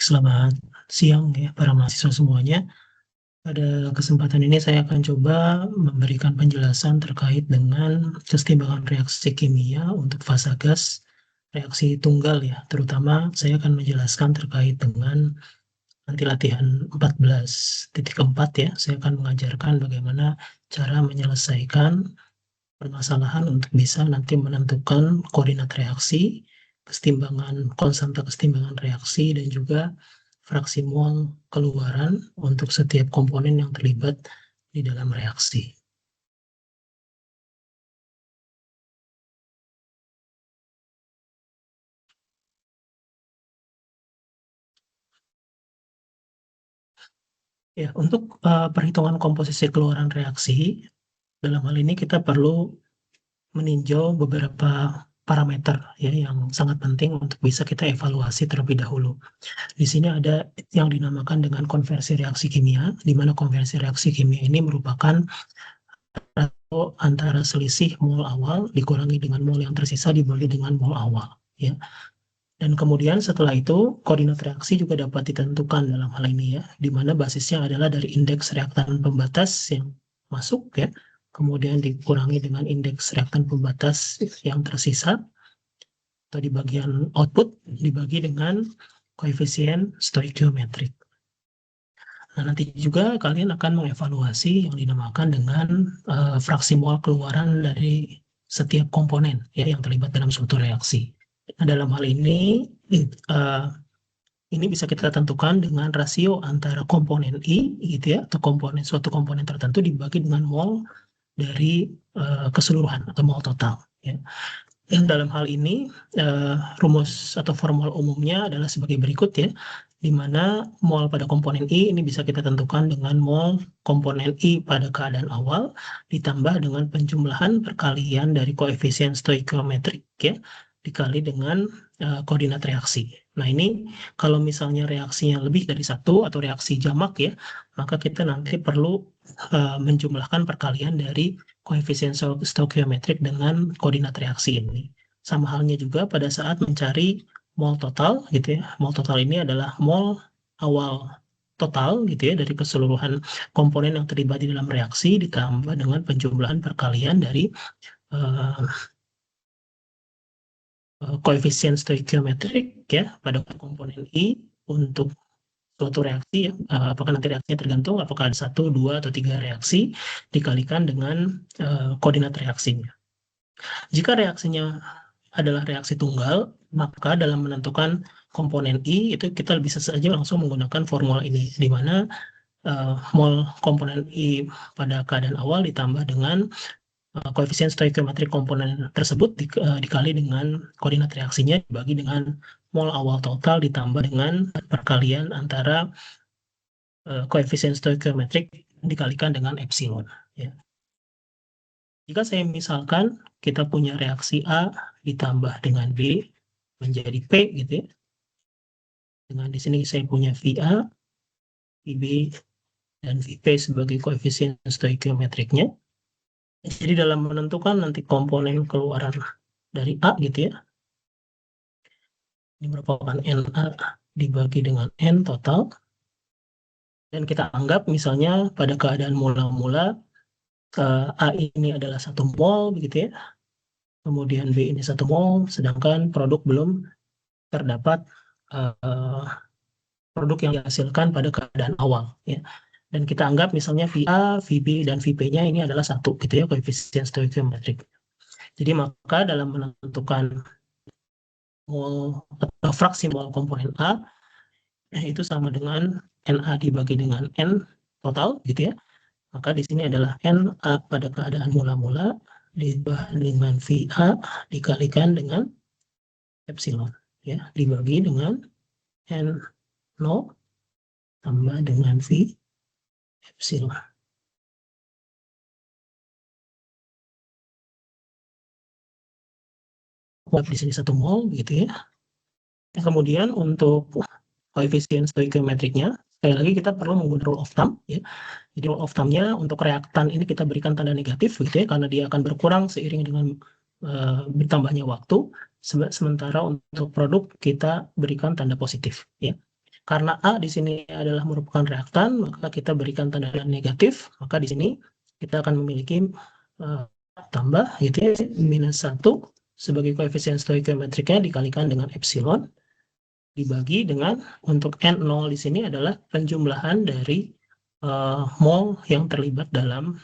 Selamat siang ya para mahasiswa semuanya. Pada kesempatan ini saya akan coba memberikan penjelasan terkait dengan kesetimbangan reaksi kimia untuk fasa gas reaksi tunggal ya. Terutama saya akan menjelaskan terkait dengan nanti latihan 14.4 ya. Saya akan mengajarkan bagaimana cara menyelesaikan permasalahan untuk bisa nanti menentukan koordinat reaksi, kesetimbangan konstanta kesetimbangan reaksi, dan juga fraksi mol keluaran untuk setiap komponen yang terlibat di dalam reaksi. Ya, untuk perhitungan komposisi keluaran reaksi, dalam hal ini kita perlu meninjau beberapa parameter ya yang sangat penting untuk bisa kita evaluasi terlebih dahulu. Di sini ada yang dinamakan dengan konversi reaksi kimia, di mana konversi reaksi kimia ini merupakan ratio antara selisih mol awal dikurangi dengan mol yang tersisa dibagi dengan mol awal ya. Dan kemudian setelah itu koordinat reaksi juga dapat ditentukan dalam hal ini ya, di mana basisnya adalah dari indeks reaktan pembatas yang masuk ya, kemudian dikurangi dengan indeks reaktan pembatas yang tersisa, atau di bagian output dibagi dengan koefisien stoikiometrik. Nah, nanti juga kalian akan mengevaluasi yang dinamakan dengan fraksi mol keluaran dari setiap komponen ya yang terlibat dalam suatu reaksi. Nah, dalam hal ini bisa kita tentukan dengan rasio antara komponen I gitu ya, atau suatu komponen tertentu dibagi dengan mol dari keseluruhan atau mol total ya. Dan dalam hal ini rumus atau formula umumnya adalah sebagai berikut ya, di mana mol pada komponen I ini bisa kita tentukan dengan mol komponen I pada keadaan awal ditambah dengan penjumlahan perkalian dari koefisien stoikiometrik ya, dikali dengan koordinat reaksi. Nah, ini kalau misalnya reaksinya lebih dari satu atau reaksi jamak ya, maka kita nanti perlu menjumlahkan perkalian dari koefisien stoikiometrik dengan koordinat reaksi ini. Sama halnya juga pada saat mencari mol total gitu ya. Mol total ini adalah mol awal total gitu ya dari keseluruhan komponen yang terlibat di dalam reaksi ditambah dengan penjumlahan perkalian dari koefisien stoikiometrik ya pada komponen I untuk suatu reaksi ya, apakah nanti reaksinya tergantung apakah ada 1, 2, atau 3 reaksi dikalikan dengan koordinat reaksinya. Jika reaksinya adalah reaksi tunggal, maka dalam menentukan komponen I itu kita bisa saja langsung menggunakan formula ini, di mana mol komponen I pada keadaan awal ditambah dengan koefisien stoikiometrik komponen tersebut dikali dengan koordinat reaksinya dibagi dengan mol awal total ditambah dengan perkalian antara koefisien stoikiometrik dikalikan dengan epsilon ya. Jika saya misalkan kita punya reaksi A ditambah dengan B menjadi P gitu ya. Dengan di sini saya punya VA, VB, dan VP sebagai koefisien stoikiometriknya. Jadi dalam menentukan nanti komponen keluaran dari A gitu ya, ini merupakan NA dibagi dengan N total, dan kita anggap misalnya pada keadaan mula-mula A ini adalah 1 mol begitu ya, kemudian B ini 1 mol, sedangkan produk belum terdapat produk yang dihasilkan pada keadaan awal ya. Dan kita anggap misalnya VA, VB, dan VP-nya ini adalah 1 gitu ya, koefisien stoikiometrik. Jadi maka dalam menentukan mol atau fraksi mol komponen A itu sama dengan NA dibagi dengan N total gitu ya. Maka di sini adalah NA pada keadaan mula-mula dibagi dengan VA dikalikan dengan epsilon ya, dibagi dengan N0 tambah dengan V epsilon. Di sini 1 mol gitu ya. Kemudian untuk koefisien stoikiometriknya, sekali lagi kita perlu menggunakan rule of thumb ya. Jadi rule of thumb-nya untuk reaktan ini kita berikan tanda negatif gitu ya, karena dia akan berkurang seiring dengan bertambahnya waktu. Sementara untuk produk kita berikan tanda positif ya. Karena A di sini adalah merupakan reaktan, maka kita berikan tanda negatif, maka di sini kita akan memiliki tambah gitu ya, minus 1 sebagai koefisien stoikiometriknya dikalikan dengan epsilon, dibagi dengan untuk N0 di sini adalah penjumlahan dari mol yang terlibat dalam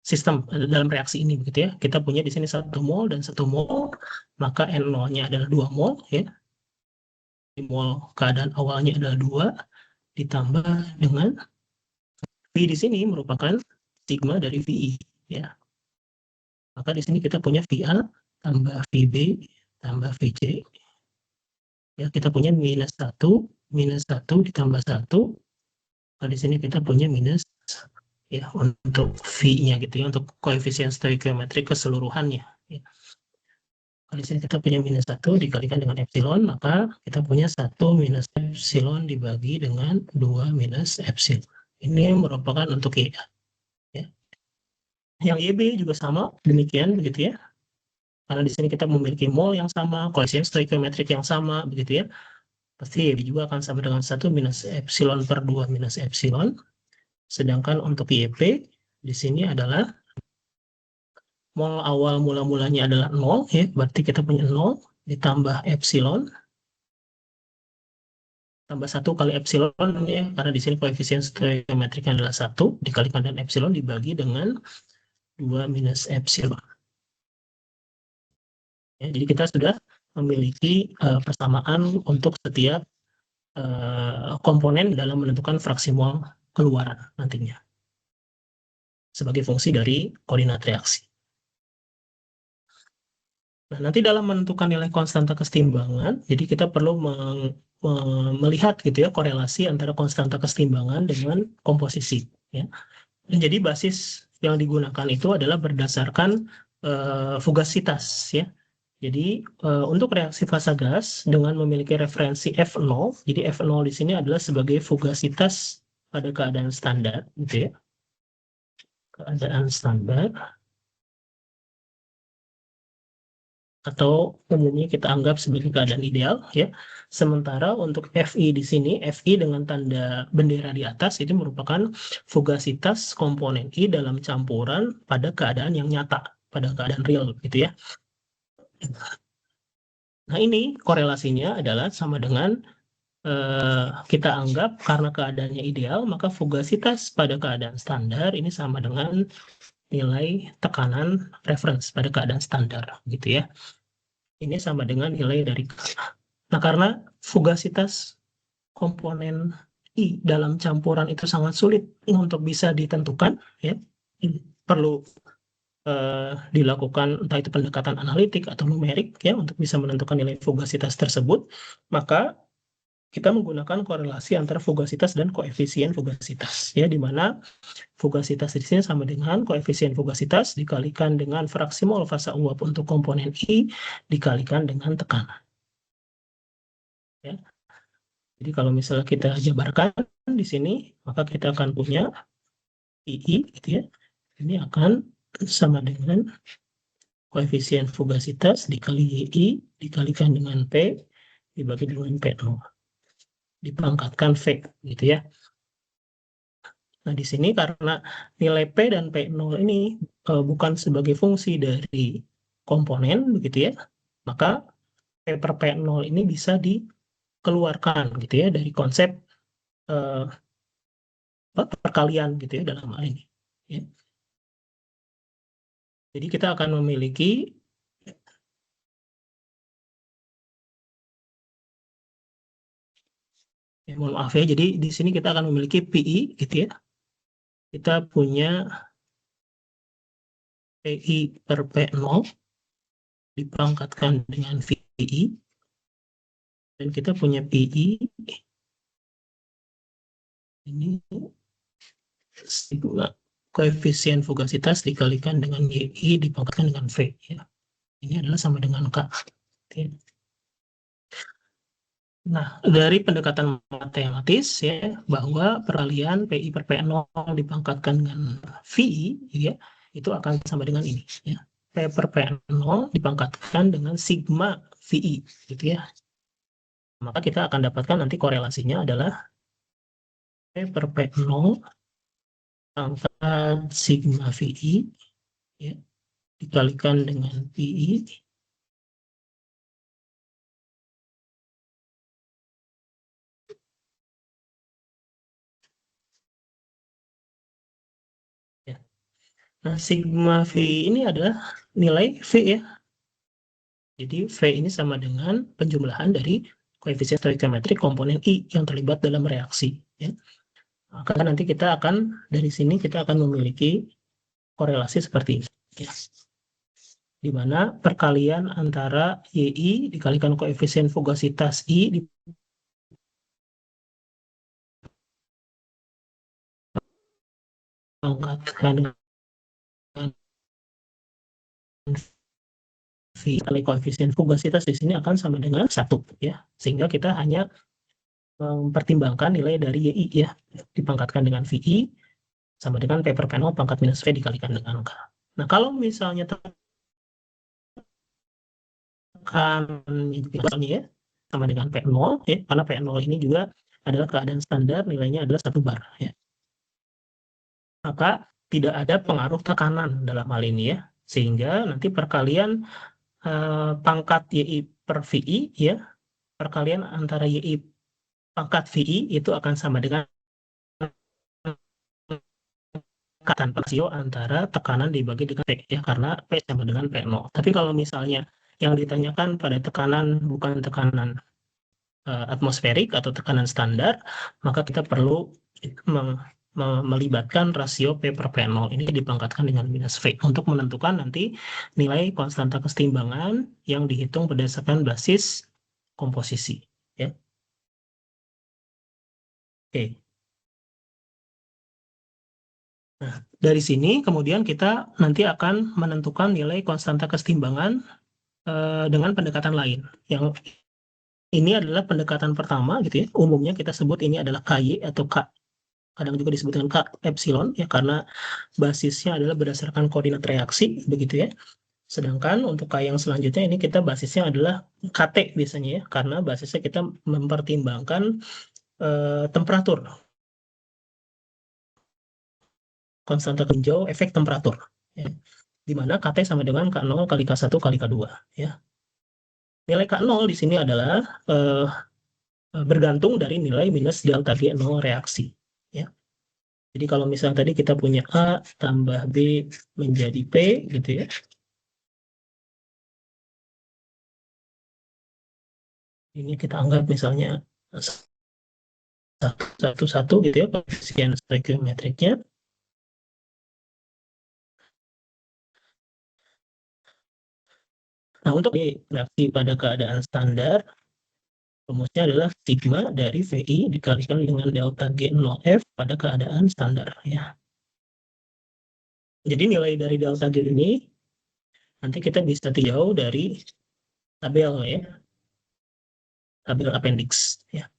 sistem dalam reaksi ini begitu ya. Kita punya di sini 1 mol dan 1 mol, maka N0-nya adalah 2 mol ya. Mol keadaan awalnya adalah 2 ditambah dengan V di sini merupakan sigma dari VI ya. Maka di sini kita punya VA tambah VB tambah VC. Ya, kita punya minus 1 ditambah 1. Nah, di sini kita punya minus ya untuk V-nya gitu ya, untuk koefisien stoikiometrik keseluruhannya. Ya. Di sini kita punya minus 1 dikalikan dengan epsilon, maka kita punya 1 minus epsilon dibagi dengan 2 minus epsilon. Ini merupakan untuk Y. Ya. Yang YB juga sama, demikian begitu ya. Karena di sini kita memiliki mol yang sama, koefisien stoikiometrik yang sama, begitu ya. Pasti YB juga akan sama dengan 1 minus epsilon per 2 minus epsilon. Sedangkan untuk YP di sini adalah mol awal mula-mulanya adalah 0 ya, berarti kita punya 0 ditambah epsilon tambah 1 kali epsilon ya, karena di sini koefisien stoikiometriknya adalah 1 dikalikan dengan epsilon dibagi dengan 2 minus epsilon. Ya, jadi kita sudah memiliki persamaan untuk setiap komponen dalam menentukan fraksi mol keluaran nantinya sebagai fungsi dari koordinat reaksi. Nah, nanti dalam menentukan nilai konstanta kesetimbangan, jadi kita perlu melihat gitu ya korelasi antara konstanta kesetimbangan dengan komposisi. Ya. Dan jadi basis yang digunakan itu adalah berdasarkan fugasitas ya. Jadi untuk reaksi fasa gas dengan memiliki referensi F0, jadi F0 di sini adalah sebagai fugasitas pada keadaan standar, gitu ya. Keadaan standar. Atau umumnya kita anggap sebagai keadaan ideal, ya. Sementara untuk Fi di sini, Fi dengan tanda bendera di atas itu merupakan fugasitas komponen I dalam campuran pada keadaan yang nyata, pada keadaan real, gitu ya. Nah, ini korelasinya adalah sama dengan kita anggap karena keadaannya ideal, maka fugasitas pada keadaan standar ini sama dengan nilai tekanan reference pada keadaan standar, gitu ya. Ini sama dengan nilai dari K. Nah, karena fugasitas komponen I dalam campuran itu sangat sulit untuk bisa ditentukan, ya, perlu dilakukan entah itu pendekatan analitik atau numerik ya untuk bisa menentukan nilai fugasitas tersebut, maka kita menggunakan korelasi antara fugasitas dan koefisien fugasitas ya, di mana fugasitas di sini sama dengan koefisien fugasitas dikalikan dengan fraksi mol fasa uap untuk komponen I dikalikan dengan tekanan. Ya. Jadi kalau misalnya kita jabarkan di sini, maka kita akan punya II gitu ya. Ini akan sama dengan koefisien fugasitas dikali Y dikalikan dengan P dibagi dengan P0. Dipangkatkan V gitu ya. Nah, di sini karena nilai P dan P0 ini bukan sebagai fungsi dari komponen begitu ya, maka P per P0 ini bisa dikeluarkan gitu ya dari konsep perkalian gitu ya dalam hal ini. Ya. Jadi kita akan memiliki mohon maaf ya, jadi di sini kita akan memiliki PI gitu ya. Kita punya PI per P0 dipangkatkan dengan VI dan kita punya PI ini sigma koefisien fugasitas dikalikan dengan YI dipangkatkan dengan V ya. Ini adalah sama dengan K. Nah, dari pendekatan matematis ya, bahwa peralihan PI per P0 dipangkatkan dengan VI ya, itu akan sama dengan ini ya. P per P0 dipangkatkan dengan sigma VI gitu ya. maka kita akan dapatkan nanti korelasinya adalah P per P0 pangkat sigma VI ya, dikalikan dengan PI ya. Nah, sigma V ini adalah nilai V ya. Jadi V ini sama dengan penjumlahan dari koefisien stoikiometrik komponen I yang terlibat dalam reaksi ya. Maka nanti kita akan dari sini kita akan memiliki korelasi seperti ini ya. Di mana perkalian antara YI dikalikan koefisien fugasitas I dipangkatkan dengan V kali koefisien fugasitas di sini akan sama dengan 1 ya. Sehingga kita hanya mempertimbangkan nilai dari YI ya, dipangkatkan dengan VI sama dengan P per P0 pangkat minus V dikalikan dengan K. Nah, kalau misalnya tekanan ya sama dengan P0 ya, karena P0 ini juga adalah keadaan standar, nilainya adalah 1 bar ya. Maka tidak ada pengaruh tekanan dalam hal ini ya, sehingga nanti perkalian pangkat YI per VI ya, perkalian antara YI pangkat VI itu akan sama dengan tekanan rasio antara tekanan dibagi dengan P ya, karena P sama dengan P0. Tapi kalau misalnya yang ditanyakan pada tekanan bukan tekanan atmosferik atau tekanan standar, maka kita perlu melibatkan rasio P per P0 ini dipangkatkan dengan minus V untuk menentukan nanti nilai konstanta kesetimbangan yang dihitung berdasarkan basis komposisi ya. Oke. Nah, dari sini kemudian kita nanti akan menentukan nilai konstanta kesetimbangan dengan pendekatan lain. Yang ini adalah pendekatan pertama gitu ya. Umumnya kita sebut ini adalah KY atau K. Kadang juga disebut dengan K epsilon ya, karena basisnya adalah berdasarkan koordinat reaksi begitu ya. Sedangkan untuk K yang selanjutnya ini kita basisnya adalah KT biasanya ya, karena basisnya kita mempertimbangkan temperatur. Konstanta tinjau efek temperatur ya. Di mana KT sama dengan K0 kali K1 kali K2 ya. Nilai K0 di sini adalah bergantung dari nilai minus delta G0 reaksi ya. Jadi kalau misalnya tadi kita punya A tambah B menjadi P gitu ya. Ini kita anggap misalnya 1 gitu ya koefisien stoikiometriknya. Nah, untuk reaksi pada keadaan standar, rumusnya adalah sigma dari VI dikalikan dengan delta G0F pada keadaan standar ya. Jadi nilai dari delta G ini nanti kita bisa tinjau dari tabel ya, tabel appendix ya.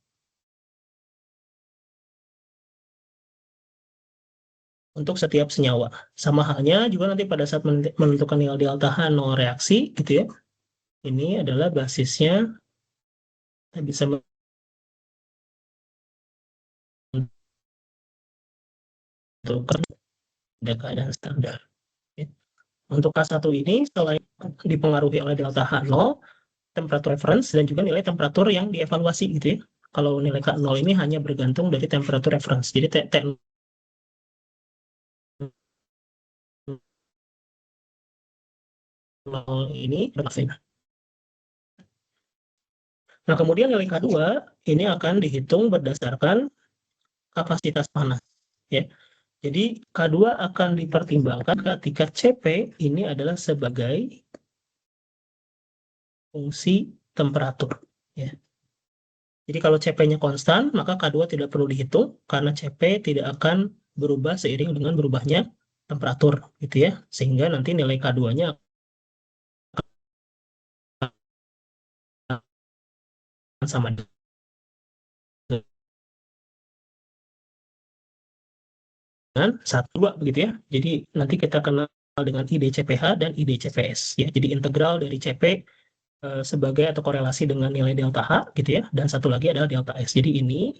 Untuk setiap senyawa. Sama halnya juga nanti pada saat menentukan nilai delta H0 reaksi gitu ya. Ini adalah basisnya kita bisa menentukan pada keadaan standar. Ya. Untuk K1 ini selain dipengaruhi oleh delta H0, temperatur reference dan juga nilai temperatur yang dievaluasi gitu ya. Kalau nilai K0 ini hanya bergantung dari temperatur reference. Jadi T0 ini berhasil. Nah, kemudian nilai K2 ini akan dihitung berdasarkan kapasitas panas ya. Jadi K2 akan dipertimbangkan ketika CP ini adalah sebagai fungsi temperatur ya. Jadi kalau CP-nya konstan, maka K2 tidak perlu dihitung karena CP tidak akan berubah seiring dengan berubahnya temperatur gitu ya. Sehingga nanti nilai K2-nya akan sama dengan 1, 2 begitu ya. Jadi nanti kita kenal dengan IDCPH dan IDCPS ya. Jadi integral dari CP sebagai atau korelasi dengan nilai delta H gitu ya, dan satu lagi adalah delta S. Jadi ini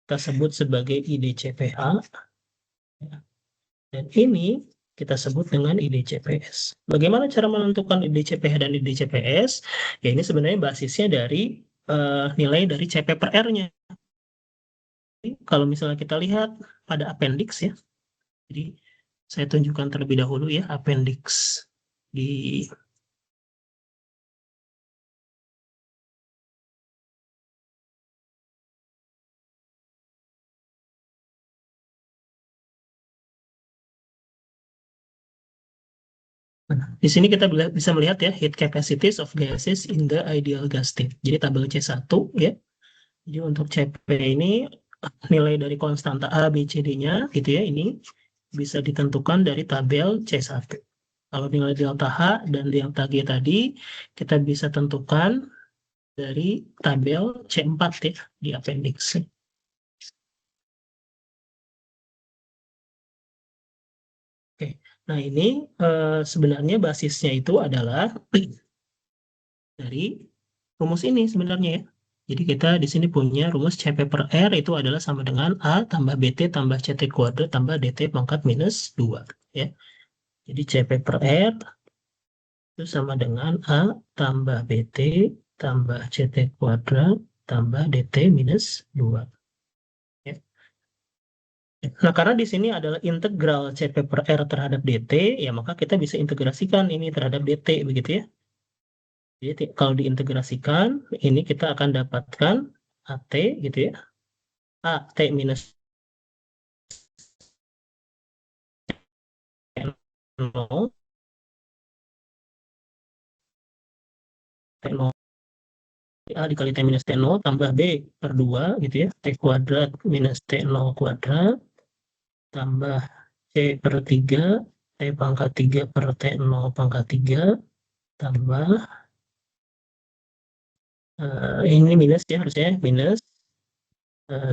kita sebut sebagai IDCPH, dan ini kita sebut dengan IDCPS. Bagaimana cara menentukan IDCPH dan IDCPS? Ya ini sebenarnya basisnya dari nilai dari CP per R-nya. Kalau misalnya kita lihat pada appendix ya, jadi saya tunjukkan terlebih dahulu ya appendix di di sini kita bisa melihat ya heat capacities of gases in the ideal gas state. Jadi tabel C1 ya. Jadi untuk CP ini nilai dari konstanta A, B, C, D-nya gitu ya, ini bisa ditentukan dari tabel C1. Kalau nilai delta H dan delta G tadi kita bisa tentukan dari tabel C4 ya di appendix. Oke, nah ini sebenarnya basisnya itu adalah dari rumus ini sebenarnya ya. Jadi kita di sini punya rumus CP per R itu adalah sama dengan A tambah BT tambah CT kuadrat tambah DT pangkat minus 2 ya. Jadi CP per R itu sama dengan A tambah BT tambah CT kuadrat tambah DT minus 2 ya. Nah, karena di sini adalah integral CP per R terhadap DT, ya maka kita bisa integrasikan ini terhadap DT begitu ya. Jadi kalau diintegrasikan, ini kita akan dapatkan AT gitu ya. AT minus T0, T0 A dikali T minus T0 tambah B per 2 gitu ya. T kuadrat minus T0 kuadrat tambah C per 3, T pangkat 3 per T0 pangkat 3 tambah ini minus ya harusnya minus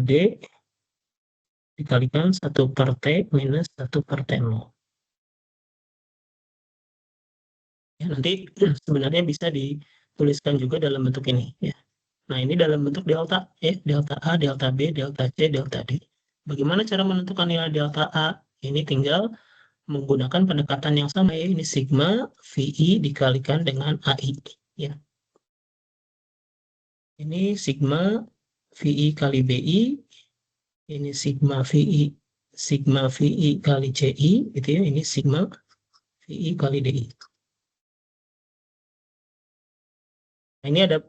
D dikalikan 1 per T minus 1 per T0. Ya, nanti sebenarnya bisa dituliskan juga dalam bentuk ini ya. Nah, ini dalam bentuk delta ya, delta A, delta B, delta C, delta D. Bagaimana cara menentukan nilai delta A? Ini tinggal menggunakan pendekatan yang sama ya, ini sigma VI dikalikan dengan AI ya. Ini sigma VI kali BI, ini sigma VI kali CI gitu ya, ini sigma VI kali DI. Nah, ini ada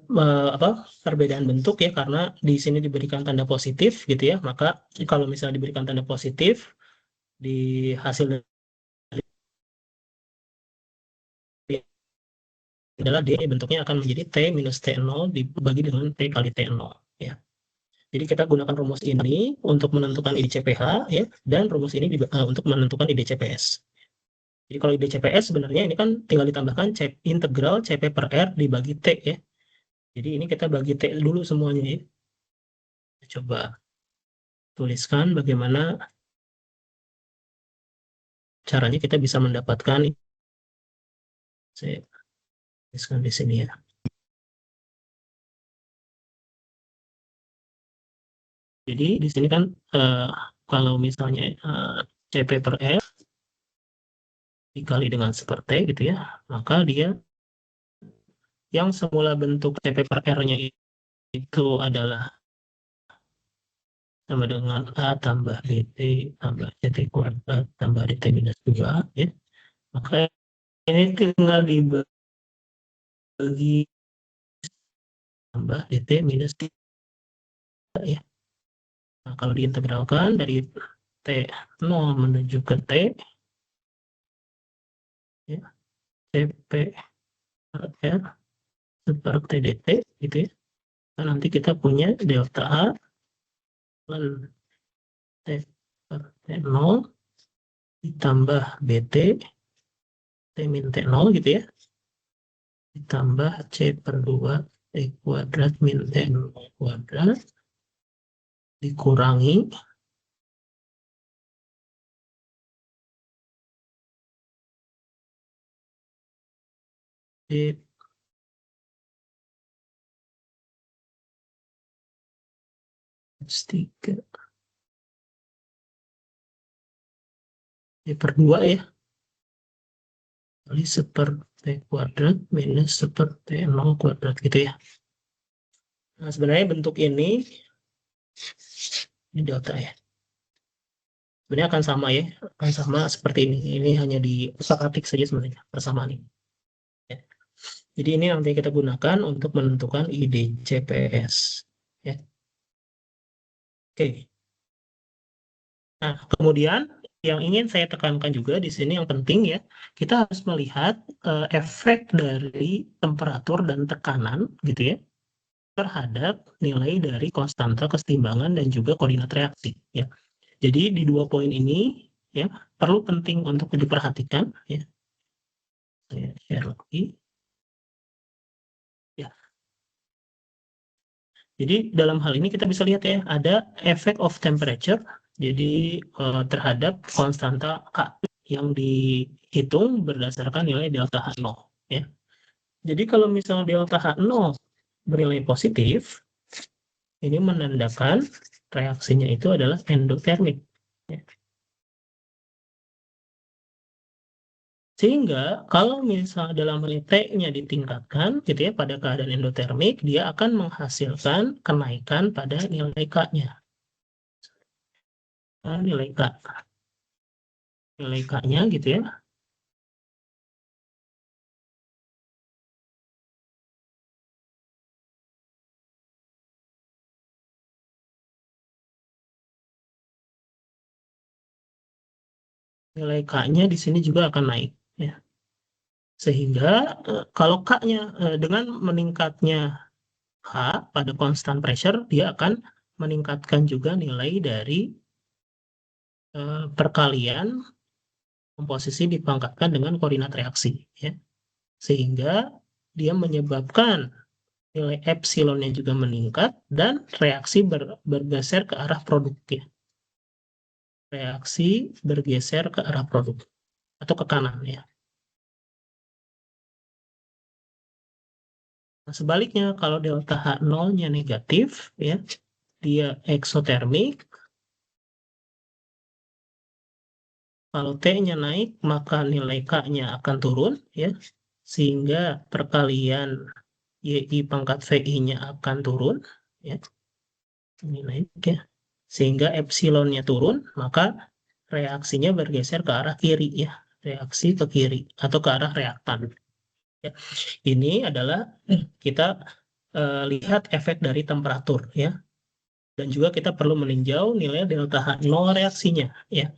apa perbedaan bentuk ya karena di sini diberikan tanda positif gitu ya. Maka kalau misalnya diberikan tanda positif di hasil dari adalah D bentuknya akan menjadi T minus T0 dibagi dengan T kali T0 ya. Jadi kita gunakan rumus ini untuk menentukan IDCPH ya dan rumus ini untuk menentukan IDCPS. Jadi kalau IDCPS sebenarnya ini kan tinggal ditambahkan integral CP per R dibagi T ya. Jadi ini kita bagi T dulu semuanya ya. Coba tuliskan bagaimana caranya kita bisa mendapatkan, saya tuliskan di sini ya. Jadi di sini kan kalau misalnya CP per R dikali dengan seperti gitu ya, maka dia yang semula bentuk CP per R-nya itu adalah sama dengan A tambah BT tambah CT kuadrat tambah DT minus 2 ya. Maka ini tinggal dibagi tambah DT minus 3 ya. Nah, kalau diintegralkan dari T0 menuju ke T ya, CP per R seperti DT gitu ya. Nah, nanti kita punya delta A T per T0 ditambah BT T min T0 gitu ya ditambah C per 2 T kuadrat min T0 kuadrat dikurangi D 3 per 2 ya, kali 1/T kuadrat minus 1/T0 kuadrat gitu ya. Nah, sebenarnya bentuk ini delta ya. Sebenarnya akan sama ya, akan sama seperti ini. Ini hanya di utak-atik saja sebenarnya persamaan ini. Ya. Jadi ini nanti kita gunakan untuk menentukan IDCPS. Ya. Oke. Nah, kemudian yang ingin saya tekankan juga di sini yang penting ya, kita harus melihat efek dari temperatur dan tekanan gitu ya terhadap nilai dari konstanta kesetimbangan dan juga koordinat reaksi ya. Jadi di 2 poin ini ya perlu penting untuk diperhatikan ya. Saya share lagi. Ya. Jadi dalam hal ini kita bisa lihat ya ada effect of temperature jadi terhadap konstanta K yang dihitung berdasarkan nilai delta H0 ya. Jadi kalau misalnya delta H0 bernilai positif, ini menandakan reaksinya itu adalah endotermik. Ya. Sehingga kalau misalnya dalam hal T-nya ditingkatkan gitu ya pada keadaan endotermik, dia akan menghasilkan kenaikan pada nilai K-nya. Nah, nilai K-nya gitu ya. Nilai K-nya di sini juga akan naik ya. Sehingga kalau K-nya dengan meningkatnya H pada constant pressure, dia akan meningkatkan juga nilai dari perkalian komposisi dipangkatkan dengan koordinat reaksi ya. Sehingga dia menyebabkan nilai epsilonnya juga meningkat dan reaksi bergeser ke arah produk ya. Reaksi bergeser ke arah produk atau ke kanan ya. Nah, sebaliknya kalau delta H0-nya negatif ya, dia eksotermik. Kalau T-nya naik, maka nilai K-nya akan turun ya. Sehingga perkalian YI pangkat VI-nya akan turun ya. Ini naik ya. Sehingga epsilonnya turun, maka reaksinya bergeser ke arah kiri ya. Reaksi ke kiri atau ke arah reaktan. Ya. Ini adalah kita lihat efek dari temperatur ya. Dan juga kita perlu meninjau nilai delta H0 reaksinya ya.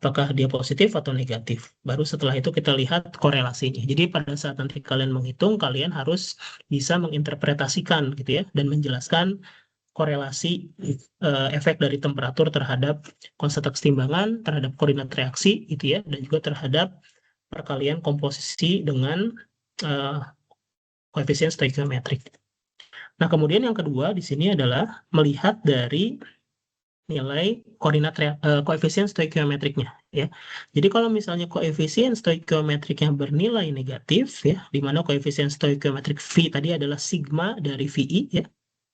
Apakah dia positif atau negatif. Baru setelah itu kita lihat korelasinya. Jadi pada saat nanti kalian menghitung, kalian harus bisa menginterpretasikan gitu ya dan menjelaskan korelasi efek dari temperatur terhadap konstanta kesetimbangan, terhadap koordinat reaksi gitu ya, dan juga terhadap perkalian komposisi dengan koefisien stoikiometrik. Nah, kemudian yang kedua di sini adalah melihat dari nilai koordinat koefisien stoikiometriknya ya. Jadi kalau misalnya koefisien stoikiometriknya bernilai negatif ya, di mana koefisien stoikiometrik V tadi adalah sigma dari VI ya.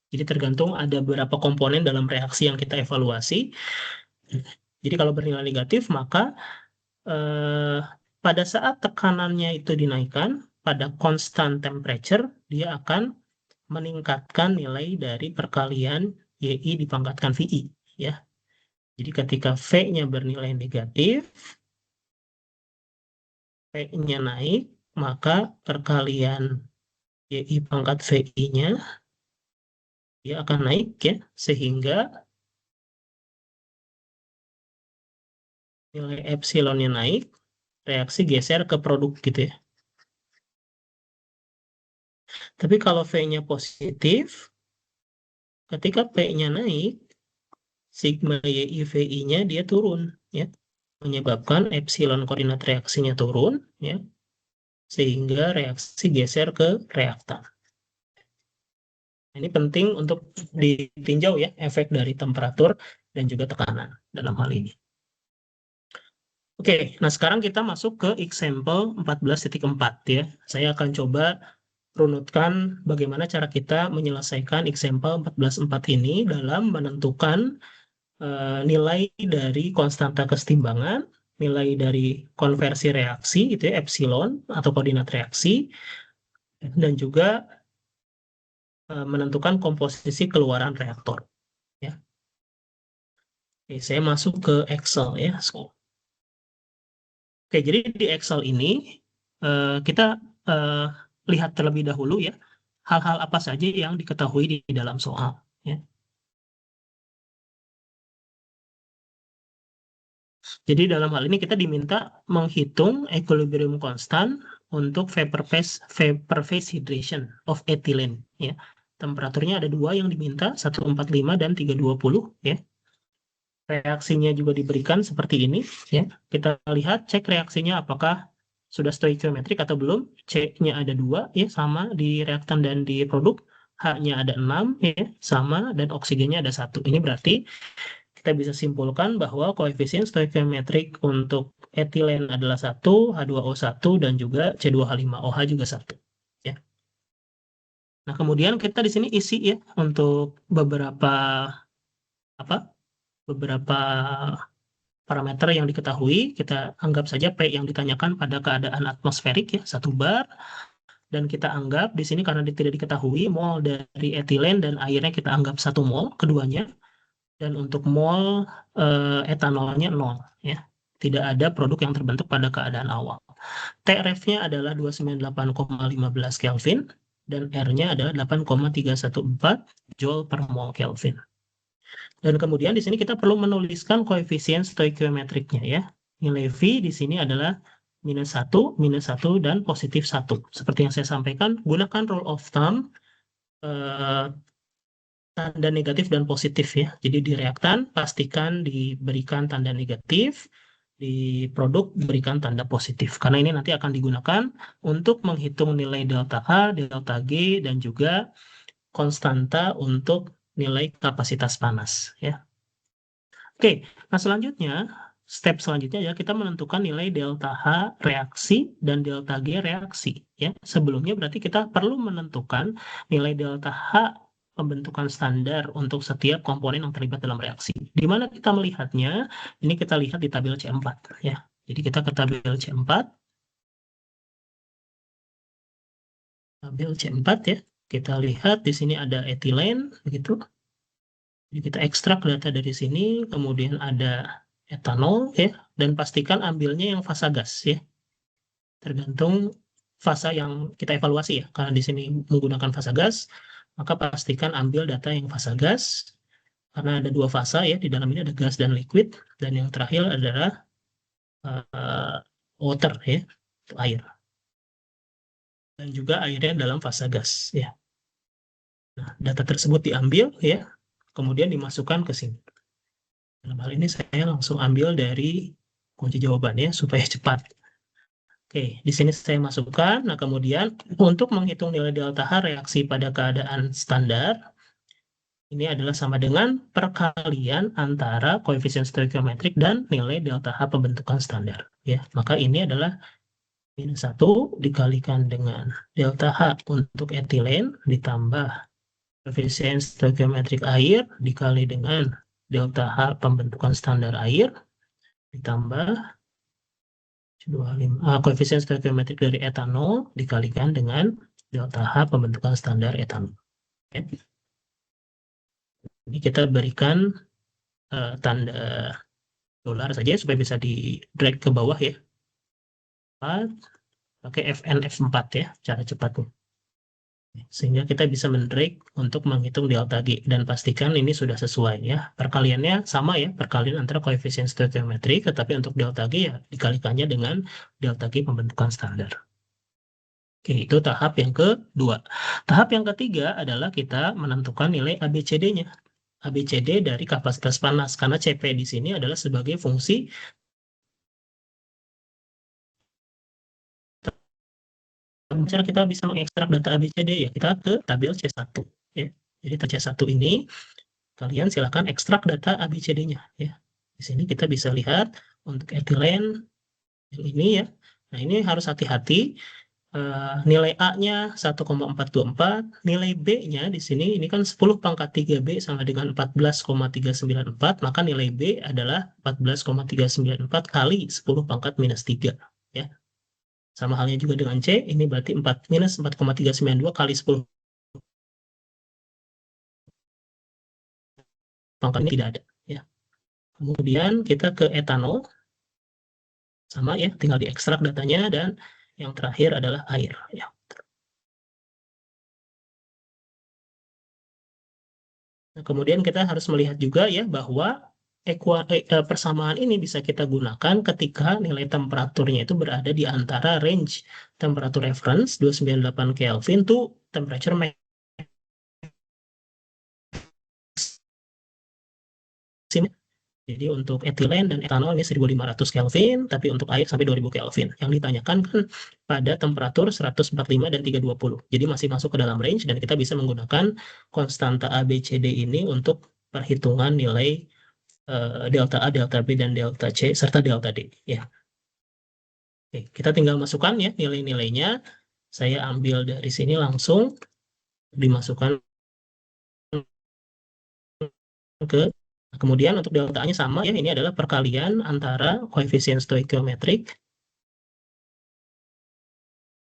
Jadi tergantung ada beberapa komponen dalam reaksi yang kita evaluasi. Jadi kalau bernilai negatif maka pada saat tekanannya itu dinaikkan pada constant temperature dia akan meningkatkan nilai dari perkalian YI dipangkatkan VI ya. Jadi ketika V-nya bernilai negatif, V-nya naik, maka perkalian YI pangkat VI-nya dia akan naik ya, sehingga nilai epsilonnya naik, reaksi geser ke produk gitu ya. Tapi kalau V-nya positif, ketika P-nya naik, sigma YI VI-nya dia turun ya, menyebabkan epsilon koordinat reaksinya turun ya, sehingga reaksi geser ke reaktan. Ini penting untuk ditinjau ya efek dari temperatur dan juga tekanan dalam hal ini. Oke, nah sekarang kita masuk ke example 14.4 ya. Saya akan coba runutkan bagaimana cara kita menyelesaikan example 14.4 ini dalam menentukan nilai dari konstanta kesetimbangan, nilai dari konversi reaksi, gitu ya, epsilon atau koordinat reaksi, dan juga menentukan komposisi keluaran reaktor. Ya. Oke, saya masuk ke Excel ya. Oke, jadi di Excel ini kita lihat terlebih dahulu ya hal-hal apa saja yang diketahui di dalam soal. Ya. Jadi dalam hal ini kita diminta menghitung equilibrium constant untuk vapor phase hydration of ethylene. Ya. Temperaturnya ada dua yang diminta, 145 dan 320. Ya. Reaksinya juga diberikan seperti ini. Ya. Kita lihat cek reaksinya apakah sudah stoichiometrik atau belum. C-nya ada 2, ya, sama di reaktan dan di produk. H-nya ada 6, ya, sama, dan oksigennya ada 1. Ini berarti kita bisa simpulkan bahwa koefisien stoikiometrik untuk etilen adalah 1, H2O1, dan juga C2H5OH juga 1. Ya. Nah, kemudian kita di sini isi ya untuk beberapa parameter yang diketahui. Kita anggap saja P yang ditanyakan pada keadaan atmosferik ya, 1 bar. Dan kita anggap di sini karena tidak diketahui mol dari etilen dan airnya kita anggap 1 mol keduanya. Dan untuk mol etanolnya 0 ya. Tidak ada produk yang terbentuk pada keadaan awal. Tref-nya adalah 298,15 Kelvin dan R-nya adalah 8,314 Joule per mol Kelvin. Dan kemudian di sini kita perlu menuliskan koefisien stoikiometriknya ya. Nilai V di sini adalah -1, dan +1. Seperti yang saya sampaikan, gunakan rule of thumb tanda negatif dan positif ya. Jadi di reaktan pastikan diberikan tanda negatif, di produk berikan tanda positif. Karena ini nanti akan digunakan untuk menghitung nilai delta H, delta G, dan juga konstanta untuk nilai kapasitas panas ya. Oke, nah step selanjutnya ya kita menentukan nilai delta H reaksi dan delta G reaksi ya. Sebelumnya berarti kita perlu menentukan nilai delta H pembentukan standar untuk setiap komponen yang terlibat dalam reaksi. Di mana kita melihatnya? Ini kita lihat di tabel C4 ya. Jadi kita ke tabel C4. Tabel C4 ya. Kita lihat di sini ada etilen begitu. Jadi kita ekstrak data dari sini, kemudian ada etanol ya, dan pastikan ambilnya yang fasa gas ya. Tergantung fasa yang kita evaluasi ya. Karena di sini menggunakan fasa gas, maka pastikan ambil data yang fasa gas. Karena ada 2 fasa ya, di dalam ini ada gas dan liquid, dan yang terakhir adalah water ya, itu air. Dan juga airnya dalam fasa gas ya. Nah, data tersebut diambil ya, kemudian dimasukkan ke sini. Dalam hal ini saya langsung ambil dari kunci jawabannya supaya cepat. Oke, di sini saya masukkan. Nah, kemudian untuk menghitung nilai delta H reaksi pada keadaan standar, ini adalah sama dengan perkalian antara koefisien stoikiometrik dan nilai delta H pembentukan standar. Ya, maka ini adalah -1 dikalikan dengan delta H untuk etilen ditambah koefisien stoikiometrik air dikali dengan delta H pembentukan standar air ditambah koefisien stoikiometrik dari etanol dikalikan dengan delta H pembentukan standar etanol. Oke. Ini kita berikan tanda dolar saja supaya bisa di drag ke bawah ya. Pakai Fn F4 ya, cara cepatnya. Sehingga kita bisa mendrag untuk menghitung delta G dan pastikan ini sudah sesuai ya. Perkaliannya sama ya, perkalian antara koefisien stoikiometrik, tetapi untuk delta G ya dikalikannya dengan delta G pembentukan standar. Oke, itu tahap yang kedua. Tahap yang ketiga adalah kita menentukan nilai ABCD-nya. ABCD dari kapasitas panas, karena CP di sini adalah sebagai fungsi cara kita bisa mengekstrak data ABCD ya, kita ke tabel C1 ya. Jadi C1 ini kalian silakan ekstrak data ABCD-nya ya. Di sini kita bisa lihat untuk etilen yang ini ya. Nah, ini harus hati-hati nilai A-nya 1,424, nilai B-nya di sini ini kan 10 pangkat 3B sama dengan 14,394, maka nilai B adalah 14,394 kali 10 pangkat minus 3. Ya. Sama halnya juga dengan C, ini berarti 4 minus 4,392 kali 10 pangkat ini tidak ada. Ya. Kemudian kita ke etanol, sama ya, tinggal diekstrak datanya, dan yang terakhir adalah air. Ya. Nah, kemudian kita harus melihat juga ya bahwa persamaan ini bisa kita gunakan ketika nilai temperaturnya itu berada di antara range temperatur reference 298 Kelvin to temperature maximum. Jadi untuk etilen dan etanol ini 1500 Kelvin, tapi untuk air sampai 2000 Kelvin. Yang ditanyakan kan pada temperatur 145 dan 320. Jadi masih masuk ke dalam range dan kita bisa menggunakan konstanta A, B, C, D ini untuk perhitungan nilai delta A, delta B, dan delta C, serta delta D. Ya. Oke, kita tinggal masukkan ya nilai-nilainya. Saya ambil dari sini langsung dimasukkan ke, kemudian untuk delta-nya sama ya, ini adalah perkalian antara koefisien stoikiometrik,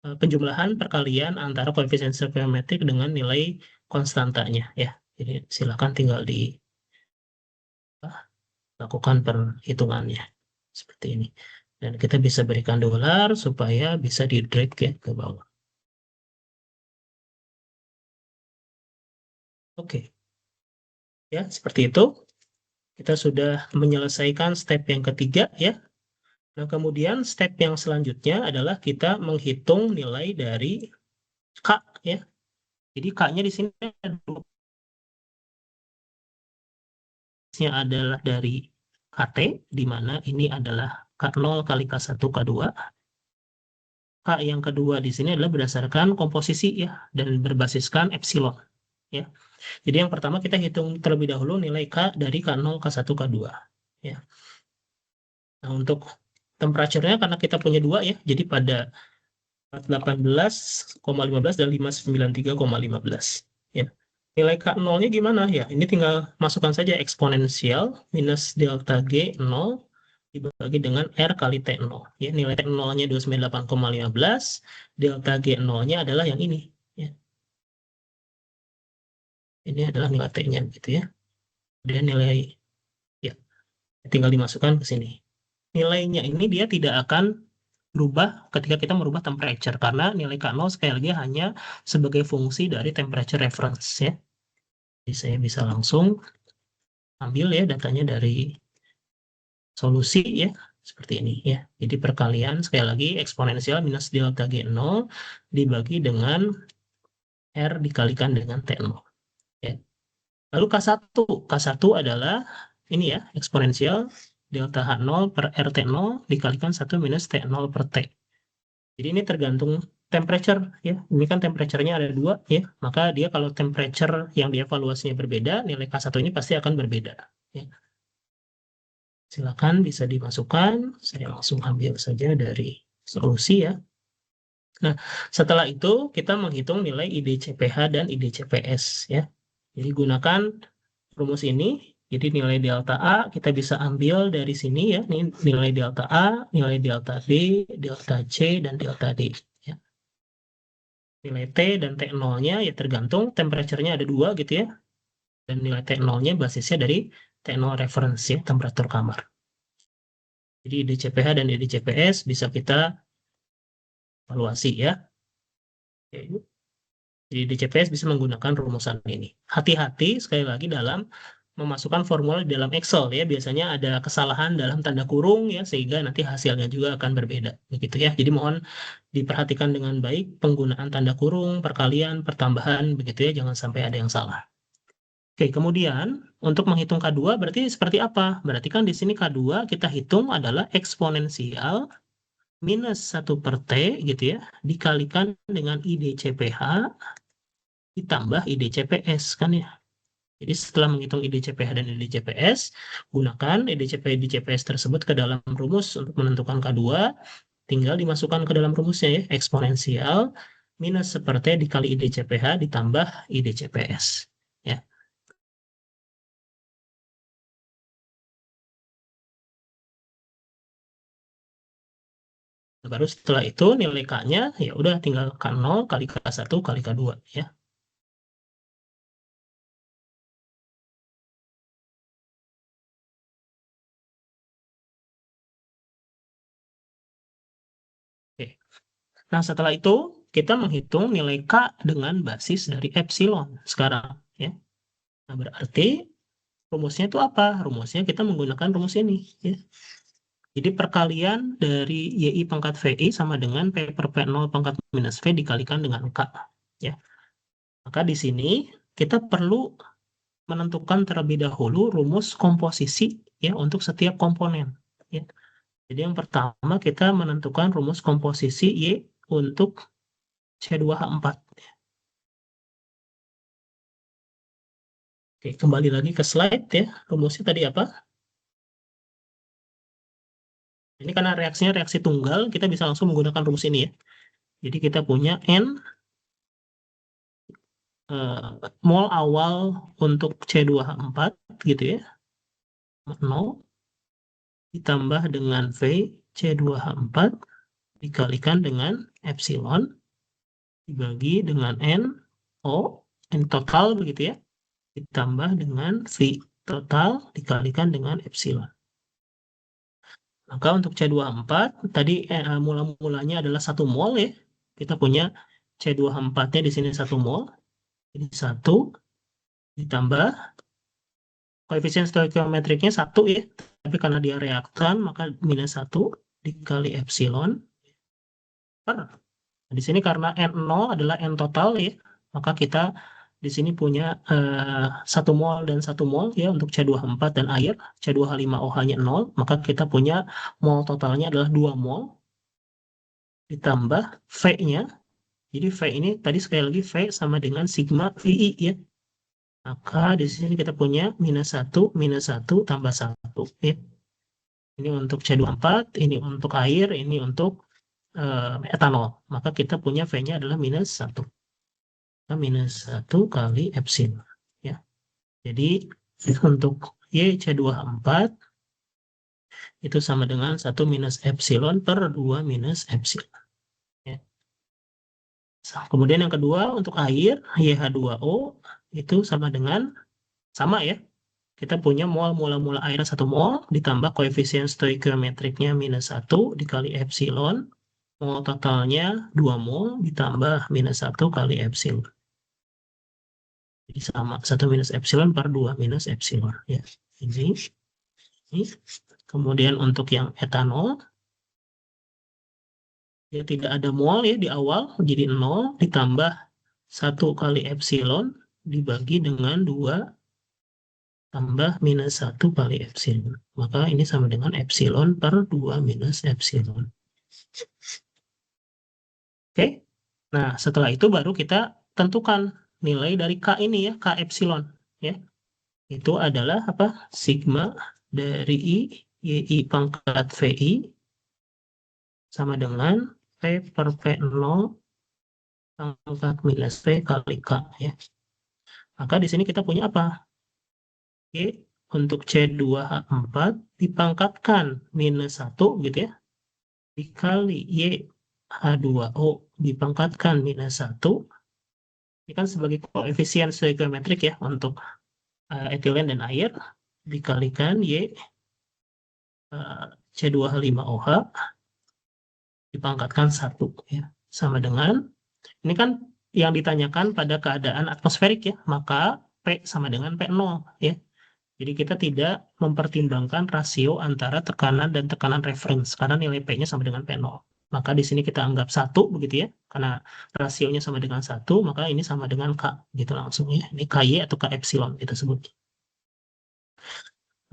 penjumlahan perkalian antara koefisien stoikiometrik dengan nilai konstantanya ya. Jadi silakan tinggal dilakukan perhitungannya seperti ini. Dan kita bisa berikan dolar supaya bisa di drag ya ke bawah. Oke. Ya, seperti itu. Kita sudah menyelesaikan step yang ketiga ya. Nah, kemudian step yang selanjutnya adalah kita menghitung nilai dari K ya. Jadi K-nya di sini adalah dari KT, di mana ini adalah K0 kali K1 K2. K yang kedua di sini adalah berdasarkan komposisi ya, dan berbasiskan epsilon ya. Jadi yang pertama kita hitung terlebih dahulu nilai K dari K0, K1, K2 ya. Nah, untuk temperaturnya karena kita punya dua ya, jadi pada 18,15 dan 593,15 ya. Nilai K0-nya gimana ya? Ini tinggal masukkan saja eksponensial minus delta G 0 dibagi dengan R kali T0 ya. Nilai T0-nya 298,15, delta G0-nya adalah yang ini ya. Ini adalah nilai T-nya gitu ya. Kemudian nilai ya tinggal dimasukkan ke sini. Nilainya ini dia tidak akan berubah ketika kita merubah temperature karena nilai K0 sekali lagi hanya sebagai fungsi dari temperature reference ya. Jadi saya bisa langsung ambil ya datanya dari solusi ya seperti ini ya. Jadi perkalian sekali lagi eksponensial minus delta G0 dibagi dengan R dikalikan dengan T0 ya. Lalu K1 adalah ini ya, eksponensial delta H0 per RT0 dikalikan 1 minus T0 per T. Jadi ini tergantung temperature ya. Ini kan temperature-nya ada dua ya. Maka dia kalau temperature yang dievaluasinya berbeda, nilai K1 ini pasti akan berbeda ya. Silakan bisa dimasukkan. Saya langsung ambil saja dari solusi ya. Nah, setelah itu kita menghitung nilai IDCPH dan IDCPS ya. Jadi gunakan rumus ini. Jadi nilai delta A kita bisa ambil dari sini ya. Ini nilai delta A, nilai delta B, delta C, dan delta D. Ya. Nilai T dan T0-nya ya tergantung temperature-nya ada dua gitu ya. Dan nilai T0-nya basisnya dari T0 reference ya, temperatur kamar. Jadi IDCPH dan IDCPS bisa kita evaluasi ya. Jadi IDCPS bisa menggunakan rumusan ini. Hati-hati sekali lagi dalam memasukkan formula di dalam Excel ya. Biasanya ada kesalahan dalam tanda kurung ya, sehingga nanti hasilnya juga akan berbeda begitu ya. Jadi mohon diperhatikan dengan baik penggunaan tanda kurung, perkalian, pertambahan begitu ya, jangan sampai ada yang salah. Oke, kemudian untuk menghitung K2 berarti seperti apa? Berarti kan di sini K2 kita hitung adalah eksponensial minus 1 per T gitu ya, dikalikan dengan IDCPH ditambah IDCPS kan ya. Jadi setelah menghitung IDCPH dan IDCPS, gunakan IDCPH IDCPS tersebut ke dalam rumus untuk menentukan K2. tinggal dimasukkan ke dalam rumusnya ya, eksponensial minus seperti dikali IDCPH ditambah IDCPS. Ya. Baru setelah itu nilai K-nya ya udah tinggal K0 kali K1 kali K2 ya. Oke. Nah, setelah itu kita menghitung nilai K dengan basis dari epsilon sekarang ya. Nah, berarti rumusnya itu apa? Rumusnya kita menggunakan rumus ini ya. Jadi perkalian dari YI pangkat VI sama dengan P per P0 pangkat minus V dikalikan dengan K ya. Maka di sini kita perlu menentukan terlebih dahulu rumus komposisi ya untuk setiap komponen ya. Jadi yang pertama kita menentukan rumus komposisi Y untuk C2H4. Oke, kembali lagi ke slide ya. Rumusnya tadi apa? Ini karena reaksinya reaksi tunggal, kita bisa langsung menggunakan rumus ini ya. Jadi kita punya N mol awal untuk C2H4 gitu ya. 0 ditambah dengan V C2H4 dikalikan dengan epsilon dibagi dengan N O, N total begitu ya. Ditambah dengan V total dikalikan dengan epsilon. Maka untuk C24 tadi mula-mulanya adalah 1 mol ya. Kita punya C24-nya di sini 1 mol. Jadi 1 ditambah koefisien stoikiometriknya 1 ya. Tapi karena dia reaktan maka minus 1 dikali epsilon per. Di sini karena N0 adalah N total ya. Maka kita di sini punya 1 mol dan 1 mol ya untuk C24 dan air. C2H5OH-nya 0. Maka kita punya mol totalnya adalah 2 mol. Ditambah V-nya. Jadi V ini tadi sekali lagi V sama dengan sigma VI ya. Maka di sini kita punya minus 1 tambah 1 ya. Ini untuk C24, ini untuk air, ini untuk etanol. Maka kita punya V-nya adalah minus 1. Minus 1 kali epsilon ya. Jadi untuk YC24 itu sama dengan 1 minus epsilon per 2 minus epsilon. Ya. Kemudian yang kedua untuk air YH2O itu sama dengan sama ya. Kita punya mol mula air 1 mol ditambah koefisien stoikiometriknya minus 1 dikali epsilon. Mol totalnya 2 mol ditambah minus 1 kali epsilon. Jadi sama 1 minus epsilon per 2 minus epsilon ya. Ini. Kemudian untuk yang etanol ya tidak ada mol ya di awal jadi 0 ditambah 1 kali epsilon dibagi dengan 2 tambah minus 1 kali epsilon. Maka ini sama dengan epsilon per 2 minus epsilon. Oke. Nah, setelah itu baru kita tentukan nilai dari K ini ya, K epsilon ya. Itu adalah apa? Sigma dari I YI pangkat VI sama dengan P per P0 pangkat minus P kali K ya. Maka di sini kita punya apa? Y untuk C2H4 dipangkatkan minus 1 gitu ya. Dikali YH2O dipangkatkan minus 1. Ini kan sebagai koefisien stoikiometrik ya untuk etilen dan air. Dikalikan Y C2H5OH dipangkatkan 1 ya. Sama dengan, ini kan yang ditanyakan pada keadaan atmosferik ya. Maka P sama dengan P0 ya. Jadi kita tidak mempertimbangkan rasio antara tekanan dan tekanan reference karena nilai P-nya sama dengan P0. Maka di sini kita anggap 1 begitu ya. Karena rasionya sama dengan 1, maka ini sama dengan K gitu langsung ya. Ini KY atau K epsilon kita sebut.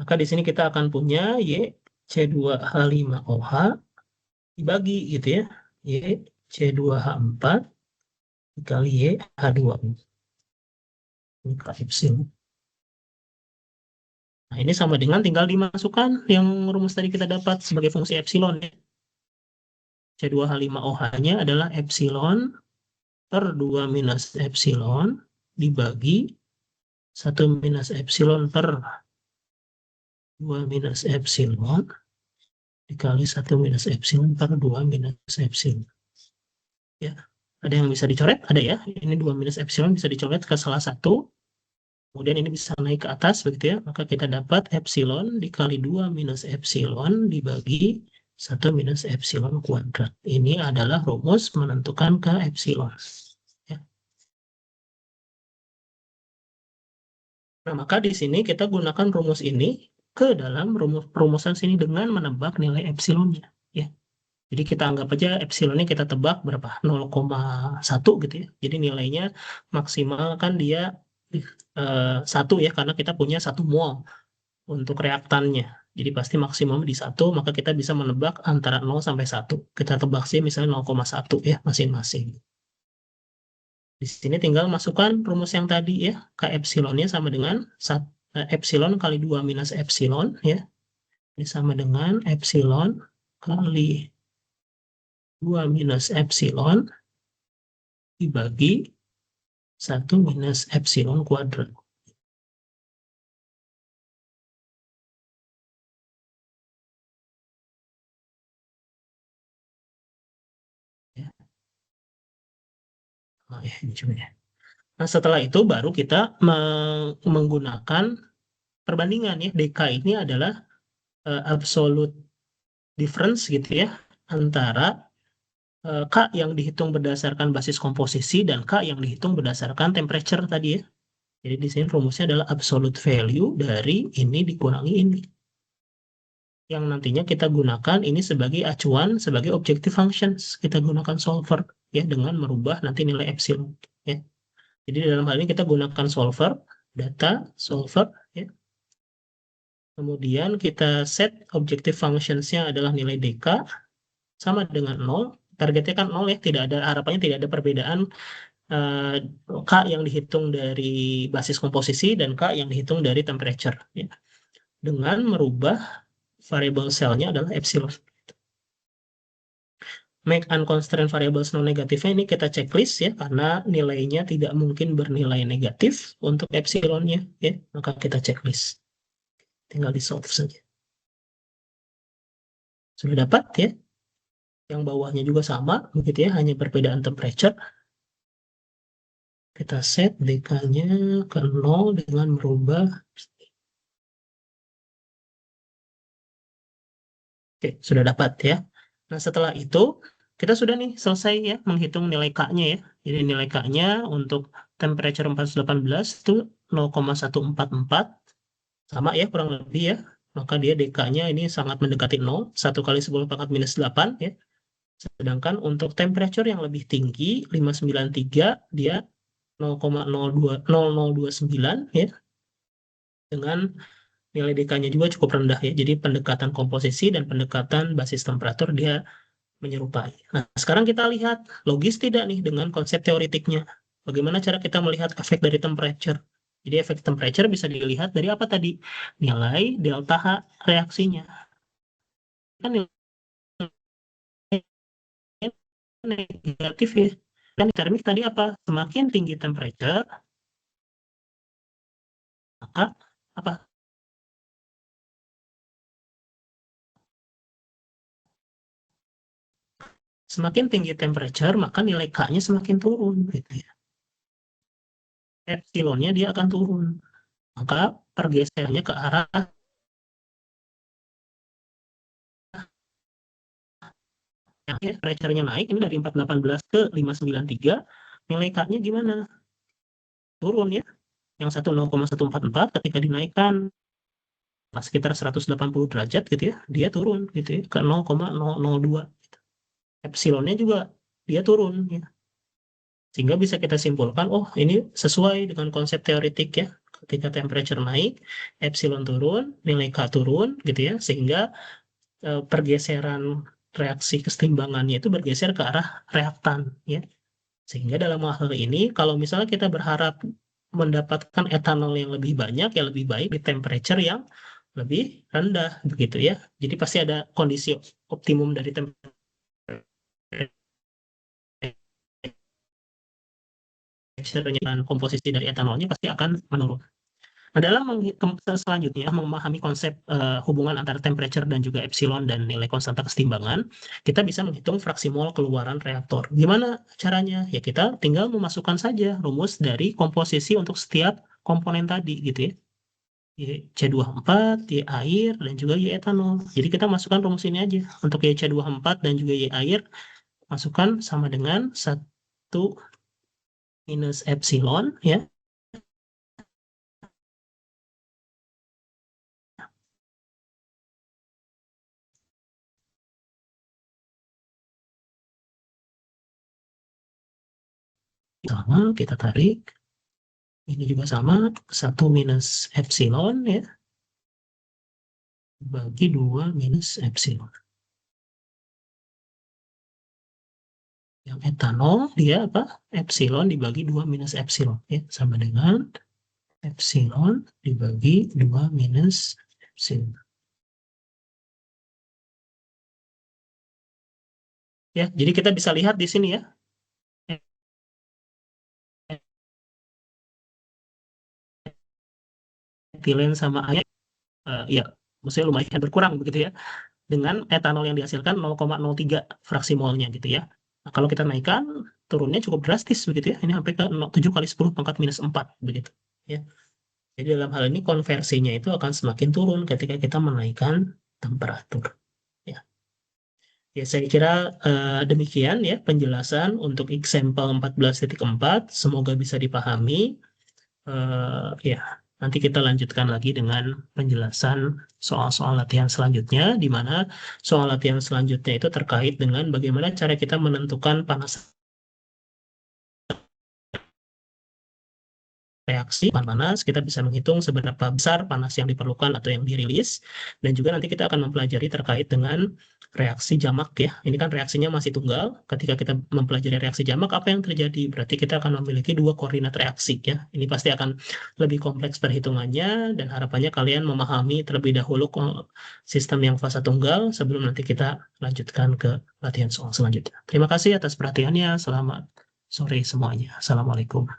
Maka di sini kita akan punya Y C2H5OH dibagi gitu ya. Y C2H4 dikali Y H2O. Ini K epsilon. Nah, ini sama dengan tinggal dimasukkan yang rumus tadi kita dapat sebagai fungsi epsilon ya. C2H5OH-nya adalah epsilon per 2 minus epsilon dibagi 1 minus epsilon per 2 minus epsilon dikali 1 minus epsilon per 2 minus epsilon. Ya, ada yang bisa dicoret? Ada ya. Ini 2 minus epsilon bisa dicoret ke salah satu. Kemudian ini bisa naik ke atas begitu ya. Maka kita dapat epsilon dikali 2 minus epsilon dibagi 1 minus epsilon kuadrat. Ini adalah rumus menentukan ke epsilon. Ya. Nah, maka di sini kita gunakan rumus ini ke dalam rumusan sini dengan menebak nilai epsilonnya. Ya. Jadi kita anggap aja epsilonnya kita tebak berapa? 0,1 gitu ya. Jadi nilainya maksimal kan dia 1 ya, karena kita punya 1 mol untuk reaktannya. Jadi pasti maksimum di 1, maka kita bisa menebak antara 0 sampai 1. Kita tebak sih misalnya 0,1 ya masing-masing. Di sini tinggal masukkan rumus yang tadi ya. K epsilonnya sama dengan epsilon kali 2 minus epsilon ya. Ini sama dengan epsilon kali 2 minus epsilon dibagi 1 minus epsilon kuadrat. Ya. Oh, ya, ini juga ya. Nah, setelah itu baru kita menggunakan perbandingan ya. DK ini adalah absolute difference gitu ya antara K yang dihitung berdasarkan basis komposisi dan K yang dihitung berdasarkan temperature tadi ya. Jadi di sini rumusnya adalah absolute value dari ini dikurangi ini. Yang nantinya kita gunakan ini sebagai acuan, sebagai objective functions. Kita gunakan solver ya dengan merubah nanti nilai epsilon ya. Jadi dalam hal ini kita gunakan solver, data, solver ya. Kemudian kita set objective functions-nya adalah nilai DK sama dengan 0. Targetnya kan 0 ya, tidak ada harapannya tidak ada perbedaan K yang dihitung dari basis komposisi dan K yang dihitung dari temperature ya. Dengan merubah variable cell-nya adalah epsilon. Make unconstrained variables non negatifnya ini kita checklist ya, karena nilainya tidak mungkin bernilai negatif untuk epsilonnya ya, maka kita checklist. Tinggal di solve saja. Sudah dapat ya. Yang bawahnya juga sama begitu ya, hanya perbedaan temperature. Kita set DK-nya ke 0 dengan merubah. Oke, sudah dapat ya. Nah, setelah itu kita sudah nih selesai ya menghitung nilai K-nya ya. Jadi nilai K-nya untuk temperature 418 itu 0,144 sama ya kurang lebih ya. Maka dia DK-nya ini sangat mendekati 0, 1 kali 10 pangkat minus 8 ya. Sedangkan untuk temperature yang lebih tinggi 593 dia 0,0029 ya. Dengan nilai DK-nya juga cukup rendah ya. Jadi pendekatan komposisi dan pendekatan basis temperatur dia menyerupai. Nah, sekarang kita lihat logis tidak nih dengan konsep teoritiknya. Bagaimana cara kita melihat efek dari temperature? Jadi efek temperature bisa dilihat dari apa tadi? Nilai delta H reaksinya. Kan nilai negatif ya. Dan termik tadi apa? Semakin tinggi temperature, maka apa? Semakin tinggi temperature, maka nilai K-nya semakin turun. Gitu ya. Epsilonnya dia akan turun. Maka pergeserannya ke arah ya, pressure-nya naik, ini dari 418 ke 593, nilai K-nya gimana? Turun ya. Yang satu 0,144 ketika dinaikkan sekitar 180 derajat gitu ya, dia turun gitu ya ke 0,002. Gitu. Epsilonnya juga dia turun ya. Sehingga bisa kita simpulkan, oh ini sesuai dengan konsep teoritik ya. Ketika temperature naik, epsilon turun, nilai K turun gitu ya, sehingga pergeseran reaksi keseimbangannya itu bergeser ke arah reaktan ya. Sehingga dalam hal ini kalau misalnya kita berharap mendapatkan etanol yang lebih banyak, ya lebih baik di temperature yang lebih rendah begitu ya. Jadi pasti ada kondisi optimum dari temperature dan komposisi dari etanolnya pasti akan menurun. Nah, dalam selanjutnya memahami konsep hubungan antara temperature dan juga epsilon dan nilai konstanta kesetimbangan, kita bisa menghitung fraksi mol keluaran reaktor. Gimana caranya? Ya kita tinggal memasukkan saja rumus dari komposisi untuk setiap komponen tadi gitu ya. Y-C24, Y air, dan juga Y etanol. Jadi kita masukkan rumus ini aja. Untuk Y-C24 dan juga Y air, masukkan sama dengan 1 minus epsilon ya. Sama, kita tarik. Ini juga sama, 1 minus epsilon ya, bagi 2 minus epsilon. Yang etanol dia apa? Epsilon dibagi 2 minus epsilon ya, sama dengan epsilon dibagi 2 minus epsilon. Ya, jadi kita bisa lihat di sini ya. Etilen sama air ya, maksudnya lumayan berkurang begitu ya. Dengan etanol yang dihasilkan 0,03 fraksi molnya gitu ya. Nah, kalau kita naikkan, turunnya cukup drastis begitu ya. Ini sampai ke 7 kali 10 pangkat minus 4 begitu ya. Jadi dalam hal ini konversinya itu akan semakin turun ketika kita menaikkan temperatur. Ya, ya saya kira demikian ya penjelasan untuk example 14.4. Semoga bisa dipahami. Ya, nanti kita lanjutkan lagi dengan penjelasan soal-soal latihan selanjutnya, di mana soal latihan selanjutnya itu terkait dengan bagaimana cara kita menentukan panas reaksi panas, kita bisa menghitung seberapa besar panas yang diperlukan atau yang dirilis, dan juga nanti kita akan mempelajari terkait dengan reaksi jamak ya. Ini kan reaksinya masih tunggal. Ketika kita mempelajari reaksi jamak, apa yang terjadi? Berarti kita akan memiliki 2 koordinat reaksi ya. Ini pasti akan lebih kompleks perhitungannya, dan harapannya kalian memahami terlebih dahulu sistem yang fasa tunggal sebelum nanti kita lanjutkan ke latihan soal selanjutnya. Terima kasih atas perhatiannya. Selamat sore semuanya. Assalamualaikum.